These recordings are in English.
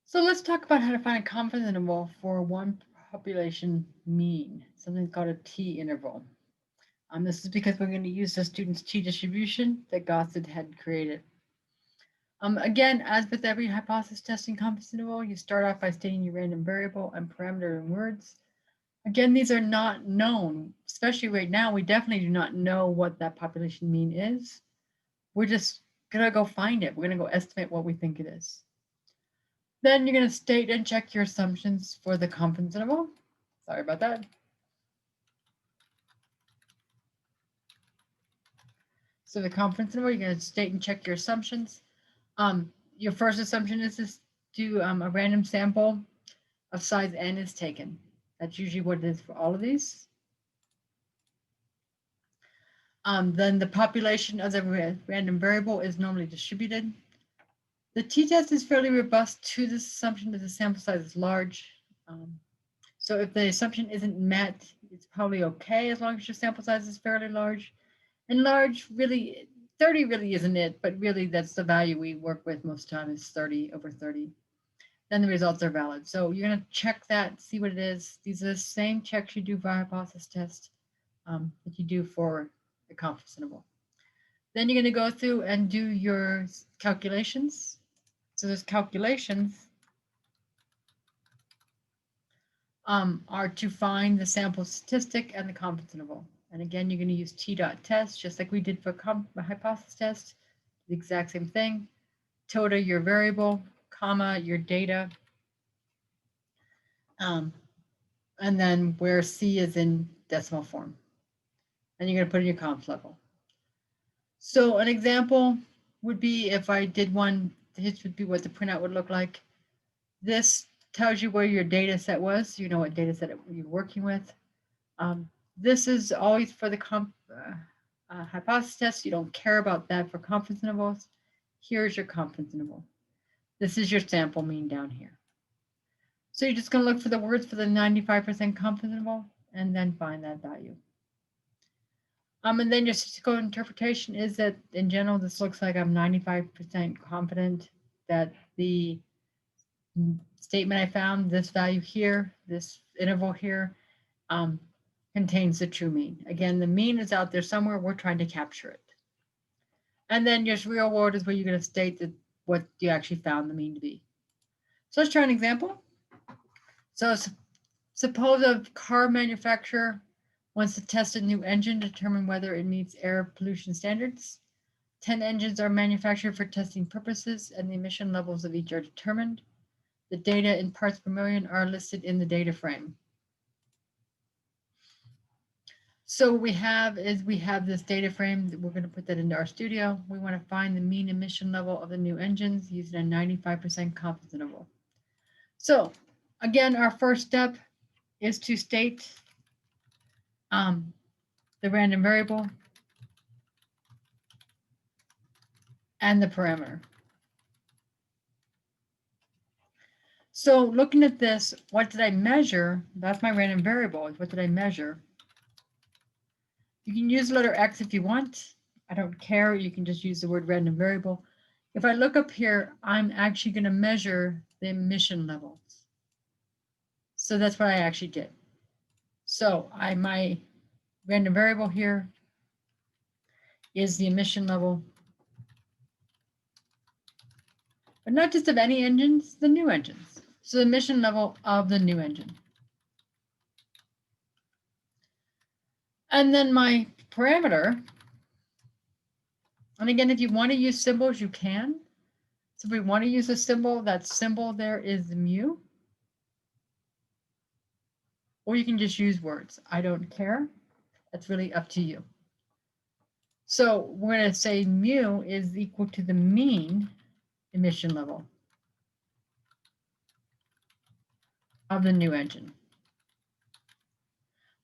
So let's talk about how to find a confidence interval for one population mean, something called a t-interval. This is because we're going to use the student's t-distribution that Gossett had created. Again, as with every hypothesis testing confidence interval, you start off by stating your random variable and parameter in words. Again, these are not known, especially right now. We definitely do not know what that population mean is. We're just going to go find it. We're going to go estimate what we think it is. Then you're going to state and check your assumptions for the confidence interval. Sorry about that. So the confidence interval, you're going to state and check your assumptions. Your first assumption is to do a random sample of size n is taken. That's usually what it is for all of these. Then the population of the random variable is normally distributed. The t-test is fairly robust to this assumption that the sample size is large. So if the assumption isn't met, it's probably okay as long as your sample size is fairly large. And large, really, 30 really isn't it, but really that's the value we work with most time is 30 over 30. Then the results are valid. So you're going to check that, see what it is. These are the same checks you do for hypothesis test that you do for the confidence interval. Then you're going to go through and do your calculations. So those calculations are to find the sample statistic and the confidence interval. And again, you're going to use t.test, just like we did for hypothesis test, the exact same thing. Tilde your variable, comma your data, and then where C is in decimal form. And you're going to put in your conf level. So an example would be if I did one, this would be what the printout would look like. This tells you where your data set was. You know what data set you're working with. This is always for the hypothesis test. You don't care about that for confidence intervals. Here's your confidence interval. This is your sample mean down here. So you're just going to look for the words for the 95% confidence interval and then find that value. And then your statistical interpretation is that in general, this looks like I'm 95% confident that the statement I found, this value here, this interval here, contains the true mean. Again, the mean is out there somewhere. We're trying to capture it. And then your real world is where you're going to state that what you actually found the mean to be. So let's try an example. So suppose a car manufacturer wants to test a new engine to determine whether it meets air pollution standards. 10 engines are manufactured for testing purposes, and the emission levels of each are determined. The data in parts per million are listed in the data frame. So what we have is we have this data frame that we're going to put that into our studio. We want to find the mean emission level of the new engines using a 95% confidence interval. So again, our first step is to state the random variable and the parameter. So looking at this, what did I measure? That's my random variable. What did I measure? You can use the letter X if you want. I don't care. You can just use the word random variable. If I look up here, I'm actually going to measure the emission levels. So that's what I actually did. So my random variable here is the emission level, but not just of any engines, the new engines. So the emission level of the new engine. And then my parameter, and again, if you want to use symbols, you can. So if we want to use a symbol, that symbol there is mu. Or you can just use words. I don't care. That's really up to you. So we're going to say mu is equal to the mean emission level of the new engine.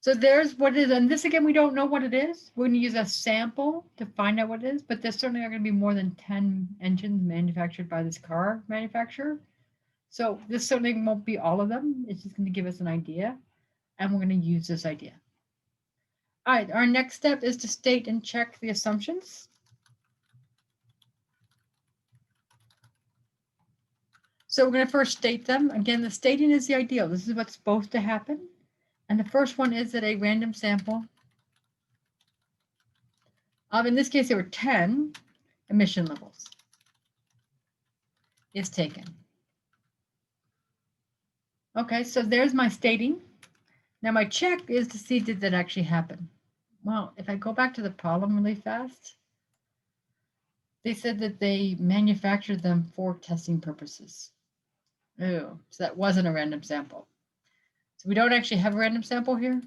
So there's what it is. And this, again, we don't know what it is. We're going to use a sample to find out what it is. But there certainly are going to be more than 10 engines manufactured by this car manufacturer. So this certainly won't be all of them. It's just going to give us an idea. And we're going to use this idea. All right, our next step is to state and check the assumptions. So we're going to first state them. Again, the stating is the ideal. This is what's supposed to happen. And the first one is that a random sample of, in this case, there were 10 emission levels is taken. Okay, so there's my stating. Now my check is to see, did that actually happen? Well, if I go back to the problem really fast, they said that they manufactured them for testing purposes. Oh, so that wasn't a random sample. So we don't actually have a random sample here.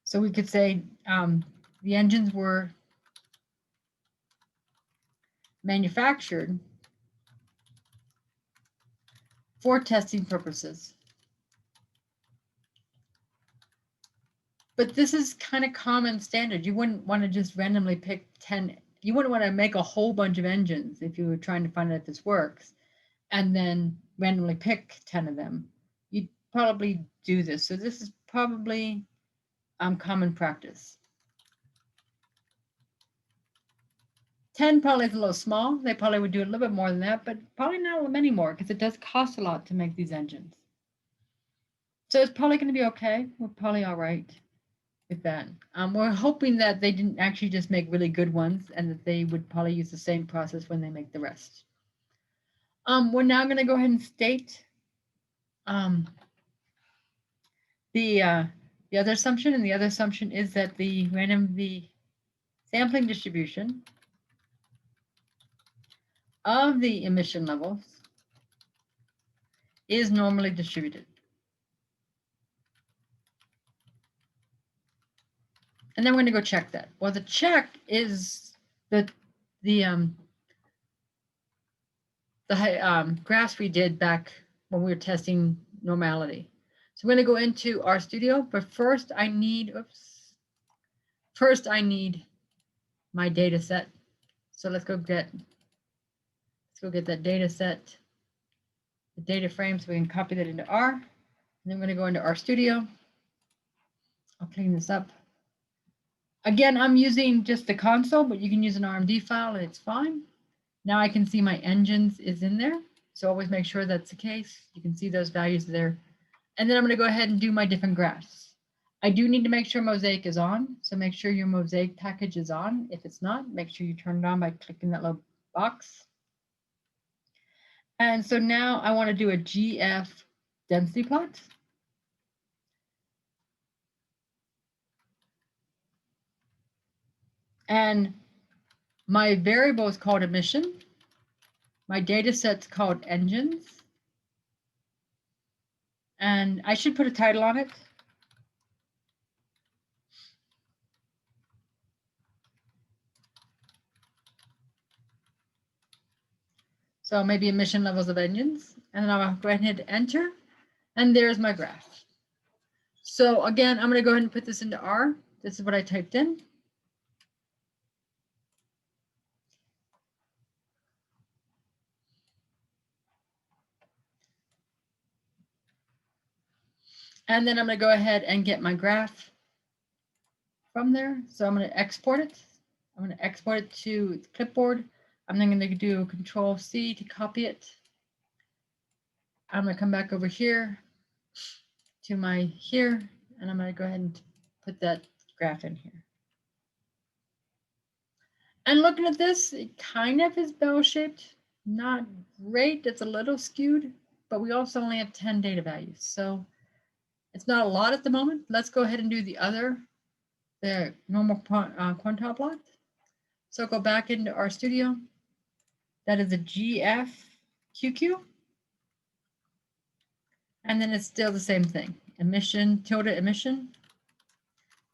So we could say the engines were manufactured for testing purposes. But this is kind of common standard. You wouldn't want to just randomly pick 10. You wouldn't want to make a whole bunch of engines if you were trying to find out if this works, and then randomly pick 10 of them. You'd probably do this. So this is probably common practice. 10 probably is a little small. They probably would do a little bit more than that, but probably not many more because it does cost a lot to make these engines. So it's probably going to be okay. We're probably all right with that. We're hoping that they didn't actually just make really good ones and that they would probably use the same process when they make the rest. We're now going to go ahead and state the other assumption, and the other assumption is that the sampling distribution of the emission levels is normally distributed. And then we're going to go check that. Well, the check is the graphs we did back when we were testing normality. So we're going to go into RStudio, but first I need my data set. So let's go get that data set, the data frame, so we can copy that into R. And then we're going to go into RStudio. I'll clean this up. Again, I'm using just the console, but you can use an RMD file and it's fine. Now I can see my engines is in there. So always make sure that's the case. You can see those values there. And then I'm going to go ahead and do my different graphs. I do need to make sure Mosaic is on. So make sure your Mosaic package is on. If it's not, make sure you turn it on by clicking that little box. And so now I want to do a GF density plot. And my variable is called emission. My data set's called engines. And I should put a title on it. So maybe emission levels of engines. And then I'll go ahead and hit enter. And there's my graph. So again, I'm going to go ahead and put this into R. This is what I typed in. And then I'm going to go ahead and get my graph from there. So I'm going to export it. I'm going to export it to the clipboard. I'm then going to do Control C to copy it. I'm going to come back over here to my here, and I'm going to go ahead and put that graph in here. And looking at this, it kind of is bell-shaped. Not great. It's a little skewed, but we also only have 10 data values. So it's not a lot at the moment. Let's go ahead and do the normal quantile plot. So go back into RStudio. That is a GFQQ. And then it's still the same thing. Emission, tilde emission,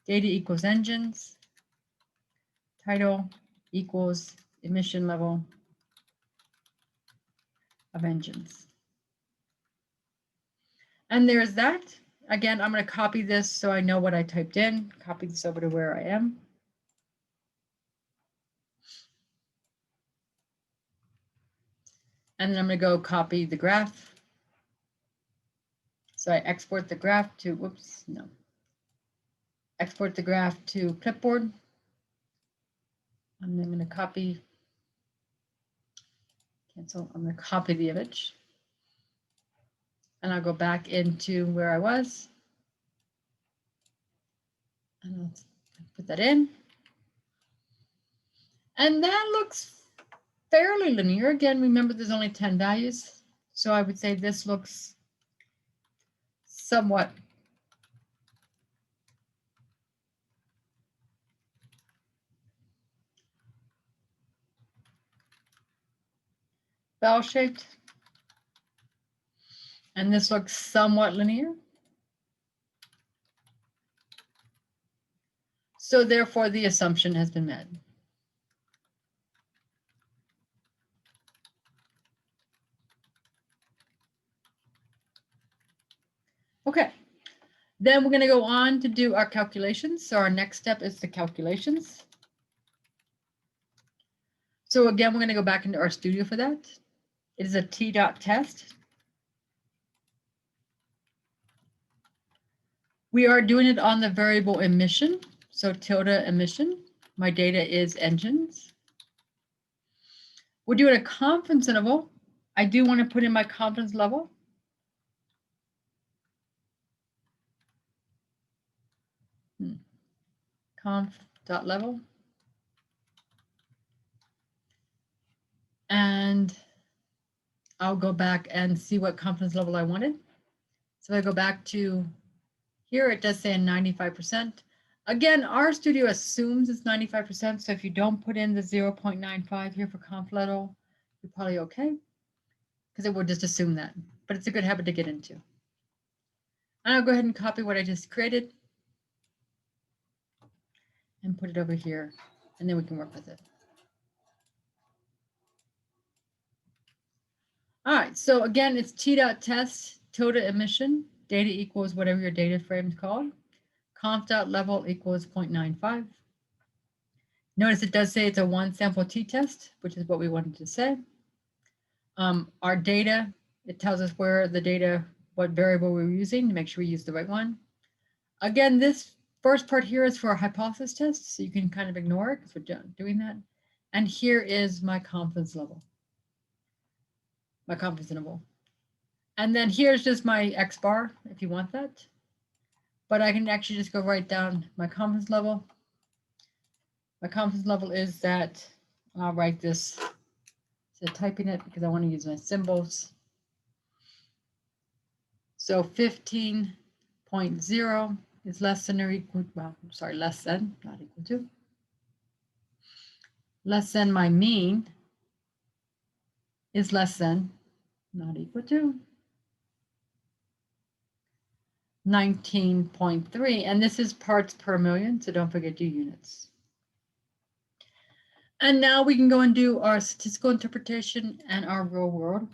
data equals engines, title equals emission level of engines. And there's that. Again, I'm going to copy this so I know what I typed in, copy this over to where I am. And then I'm going to go copy the graph. So I export the graph to, export the graph to clipboard. I'm then going to copy Cancel. I'm going to copy the image. And I'll go back into where I was. And I'll put that in. And that looks fairly linear. Again, remember there's only 10 values. So I would say this looks somewhat bell-shaped. And this looks somewhat linear. So therefore, the assumption has been met. Okay, then we're going to go on to do our calculations. So our next step is the calculations. So again, we're going to go back into our studio for that. It is a T-dot test. We are doing it on the variable emission. So tilde emission. My data is engines. We're doing a confidence interval. I do want to put in my confidence level. Conf.level. And I'll go back and see what confidence level I wanted. So I go back to here, it does say 95%. Again, RStudio assumes it's 95%. So if you don't put in the 0.95 here for conf level, you're probably okay, because it will just assume that. But it's a good habit to get into. And I'll go ahead and copy what I just created and put it over here, and then we can work with it. All right, so again, it's T.test tilde emission, data equals whatever your data frame is called. Conf.level equals 0.95. Notice it does say it's a one sample t-test, which is what we wanted to say. Our data, it tells us where the data, what variable we're using to make sure we use the right one. Again, this first part here is for a hypothesis test, so you can kind of ignore it because we're doing that. And here is my confidence level, my confidence interval. And then here's just my X bar if you want that. But I can actually just go right down my confidence level. My confidence level is that, I'll write this, so typing it because I want to use my symbols. So 15.0 is less than or equal, well, I'm sorry, less than, not equal to. Less than my mean is less than, not equal to. 19.3, and this is parts per million, so don't forget your units. And now we can go and do our statistical interpretation and our real world.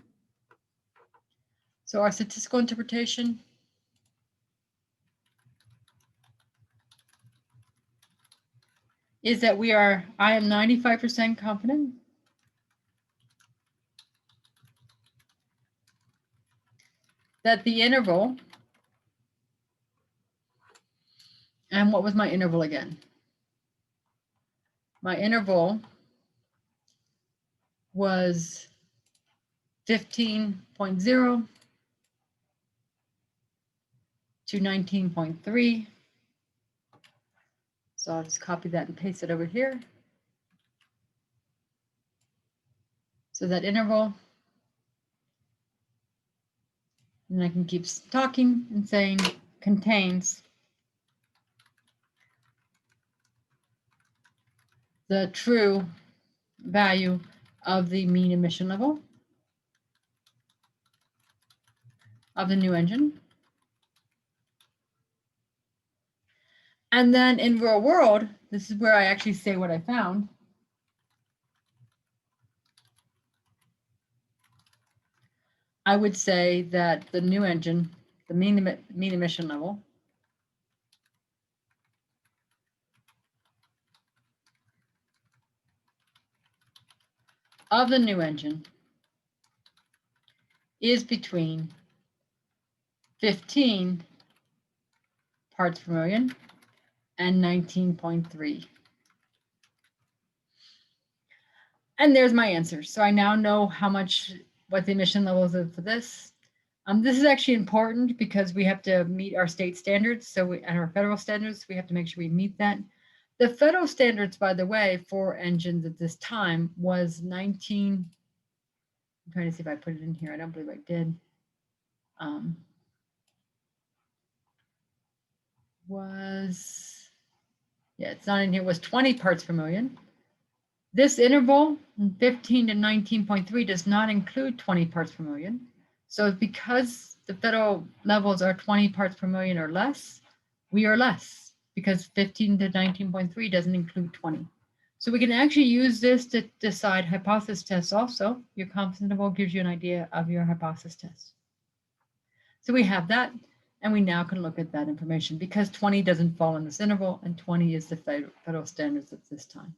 So our statistical interpretation is that I am 95% confident that the interval, and what was my interval again? My interval was 15.0 to 19.3. So I'll just copy that and paste it over here. So that interval, and I can keep talking and saying contains the true value of the mean emission level of the new engine. And then in real world, this is where I actually say what I found. I would say that the new engine, the mean emission level of the new engine is between 15 parts per million and 19.3. And there's my answer. So I now know what the emission levels are for this. This is actually important because we have to meet our state standards. And our federal standards, we have to make sure we meet that. The federal standards, by the way, for engines at this time was 19. I'm trying to see if I put it in here. I don't believe I did. It's not in here. Was 20 parts per million. This interval, 15 to 19.3, does not include 20 parts per million. So because the federal levels are 20 parts per million or less, we are less because 15 to 19.3 doesn't include 20. So we can actually use this to decide hypothesis tests also. Your confidence interval gives you an idea of your hypothesis test. So we have that, and we now can look at that information because 20 doesn't fall in this interval and 20 is the federal standards at this time.